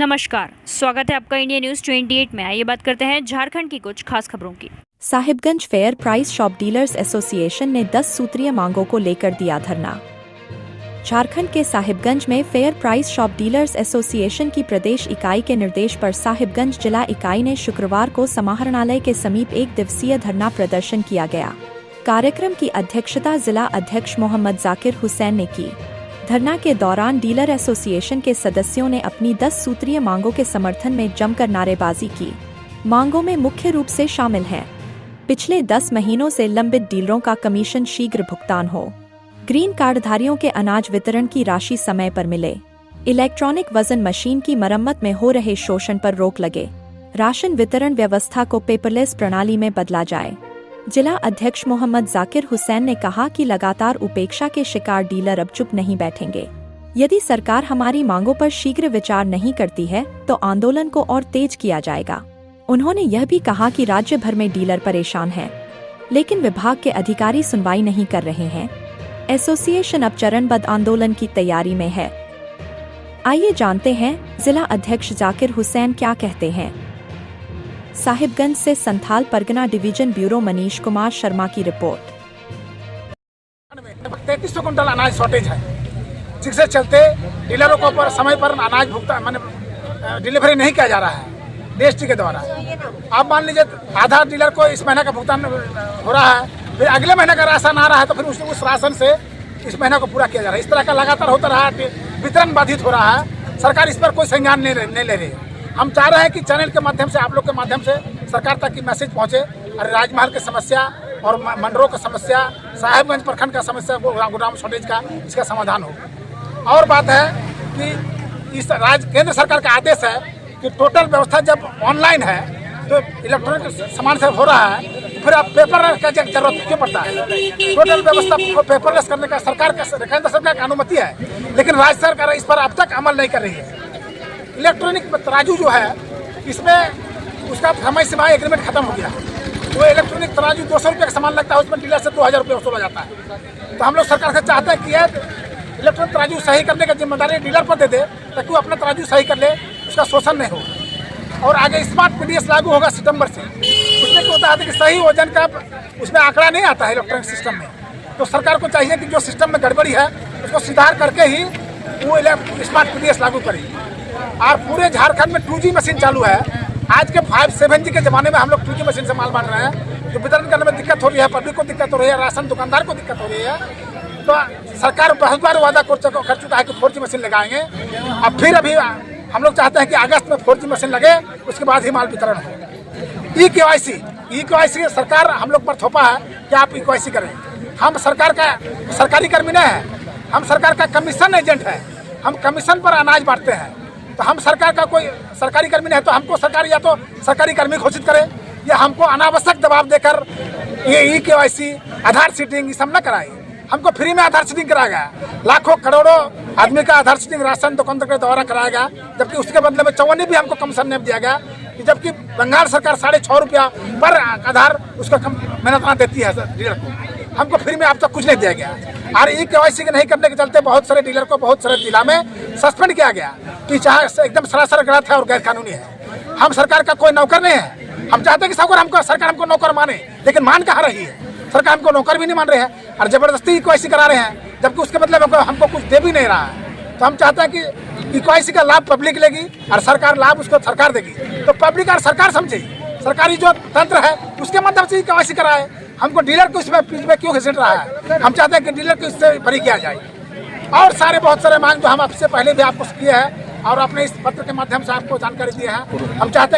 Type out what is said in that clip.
नमस्कार, स्वागत है आपका इंडिया न्यूज 28 में। आइए बात करते हैं झारखंड की कुछ खास खबरों की। Sahibganj fair price shop dealers association ने 10 सूत्रीय मांगों को लेकर दिया धरना। झारखंड के साहिबगंज में fair price shop dealers association की प्रदेश इकाई के निर्देश पर साहिबगंज जिला इकाई ने शुक्रवार को समाहरणालय के समीप एक दिवसीय धरना प्रदर्शन किया गया। कार्यक्रम की अध्यक्षता जिला अध्यक्ष मोहम्मद जाकिर हुसैन ने की। धरना के दौरान डीलर एसोसिएशन के सदस्यों ने अपनी 10 सूत्रीय मांगों के समर्थन में जमकर नारेबाजी की। मांगों में मुख्य रूप से शामिल हैं: पिछले 10 महीनों से लंबित डीलरों का कमीशन शीघ्र भुगतान हो, ग्रीन कार्डधारियों के अनाज वितरण की राशि समय पर मिले, इलेक्ट्रॉनिक वजन मशीन की मरम्मत में हो रहे शोषण पर रोक लगे, राशन वितरण व्यवस्था को पेपरलेस प्रणाली में बदला जाए। जिला अध्यक्ष मोहम्मद जाकिर हुसैन ने कहा कि लगातार उपेक्षा के शिकार डीलर अब चुप नहीं बैठेंगे। यदि सरकार हमारी मांगों पर शीघ्र विचार नहीं करती है तो आंदोलन को और तेज किया जाएगा। उन्होंने यह भी कहा कि राज्य भर में डीलर परेशान हैं, लेकिन विभाग के अधिकारी सुनवाई नहीं कर रहे हैं। एसोसिएशन अब चरणबद्ध आंदोलन की तैयारी में है। आइए जानते हैं जिला अध्यक्ष जाकिर हुसैन क्या कहते हैं। साहिबगंज से संथाल परगना डिवीजन ब्यूरो मनीष कुमार शर्मा की रिपोर्ट। 3300 कुंटल अनाज शॉर्टेज है, जिससे चलते डीलरों को पर समय पर अनाज भुगतान डिलीवरी नहीं किया जा रहा है डीएसटी के द्वारा। आप मान लीजिए आधा डीलर को इस महीने का भुगतान हो रहा है, फिर अगले महीने का राशन आ रहा है तो फिर उस राशन से इस महीने को पूरा किया जा रहा है। इस तरह का लगातार होता रहा है, वितरण बाधित हो रहा है। सरकार इस पर कोई संज्ञान नहीं ले रही है। हम चाह रहे हैं कि चैनल के माध्यम से, आप लोग के माध्यम से सरकार तक की मैसेज पहुंचे और राजमहल की समस्या और मंडरों की समस्या, साहिबगंज प्रखंड का समस्या, गोदाम शॉर्टेज का, इसका समाधान हो। और बात है कि इस केंद्र सरकार का आदेश है कि टोटल व्यवस्था जब ऑनलाइन है तो इलेक्ट्रॉनिक सामान से हो रहा है, फिर आप पेपर का जरूरत क्यों पड़ता है? टोटल व्यवस्था को पेपरलेस करने का केंद्र सरकार का अनुमति है, लेकिन राज्य सरकार इस पर अब तक अमल नहीं कर रही है। इलेक्ट्रॉनिक तराजू जो है, इसमें उसका समय सीमा एग्रीमेंट खत्म हो गया। वो इलेक्ट्रॉनिक तराजू 200 रुपये का सामान लगता है, उसमें डीलर से 2000 रुपये वसूला जाता है। तो हम लोग सरकार से चाहते हैं कि इलेक्ट्रॉनिक तराजू सही करने का जिम्मेदारी डीलर पर दे दे, ताकि वो अपना तराजू सही कर ले, उसका शोषण नहीं हो। और आगे स्मार्ट पीडीएस लागू होगा सितंबर से। उसमें क्या होता है कि सही वजन का उसमें आंकड़ा नहीं आता है इलेक्ट्रॉनिक सिस्टम में। तो सरकार को चाहिए कि जो सिस्टम में गड़बड़ी है उसको सुधार करके ही वो स्मार्ट पीडीएस लागू करे। और पूरे झारखंड में 2G मशीन चालू है। आज के 5-7G के ज़माने में हम लोग 2G मशीन से माल बांट रहे हैं, जो वितरण करने में दिक्कत हो रही है, पब्लिक को दिक्कत हो रही है, राशन दुकानदार को दिक्कत हो रही है। तो सरकार बहुत बार वादा कर चुका है कि 4G मशीन लगाएंगे। अब फिर अभी हम लोग चाहते हैं कि अगस्त में 4G मशीन लगे, उसके बाद ही माल वितरण हो। ई-केवाईसी सरकार हम लोग पर थोपा है कि आप ई-केवाईसी करें। हम सरकार का सरकारी कर्मी नहीं है, हम सरकार का कमीशन एजेंट है। हम कमीशन पर अनाज बांटते हैं, तो हम सरकार का कोई सरकारी कर्मी नहीं है। तो हमको सरकार या तो सरकारी कर्मी घोषित करे, या हमको अनावश्यक दबाव देकर ये ई-केवाईसी, आधार सीडिंग ये सब न कराए। हमको फ्री में आधार सीडिंग कराया गया, लाखों करोड़ों आदमी का आधार सीडिंग राशन दुकानदार के द्वारा कराया गया, जबकि उसके बदले में 54 भी हमको कमीशन नहीं दिया गया। जबकि बंगाल सरकार 6.5 रुपया पर आधार उसका मेहनत देती है डीलर को, हमको फ्री में अब तक कुछ नहीं दिया गया। और ई-केवाईसी नहीं करने के चलते बहुत सारे डीलर को बहुत सारे जिला में सस्पेंड किया गया, कि चाहे एकदम सरासर गलत है और गैर कानूनी है। हम सरकार का कोई नौकर नहीं है। हम चाहते हैं कि सरकार हमको नौकर माने, लेकिन मान कहाँ रही है? सरकार हमको नौकर भी नहीं मान रहे हैं और जबरदस्ती ई-केवाईसी करा रहे हैं, जबकि उसके बदले हमको कुछ दे भी नहीं रहा है। तो हम चाहते हैं कि ई-केवाईसी का लाभ पब्लिक लेगी और सरकार लाभ उसको सरकार देगी। तो पब्लिक और सरकार समझे, सरकारी जो तंत्र है उसके माध्यम से ई-केवाईसी कराए। हमको डीलर को इसमें बीच में क्यों घसीट रहा है? हम चाहते हैं कि डीलर को इससे बरी किया जाए। और बहुत सारे मांग जो हम आपसे पहले भी आपको किए हैं और अपने इस पत्र के माध्यम से आपको जानकारी दिए हैं। हम चाहते हैं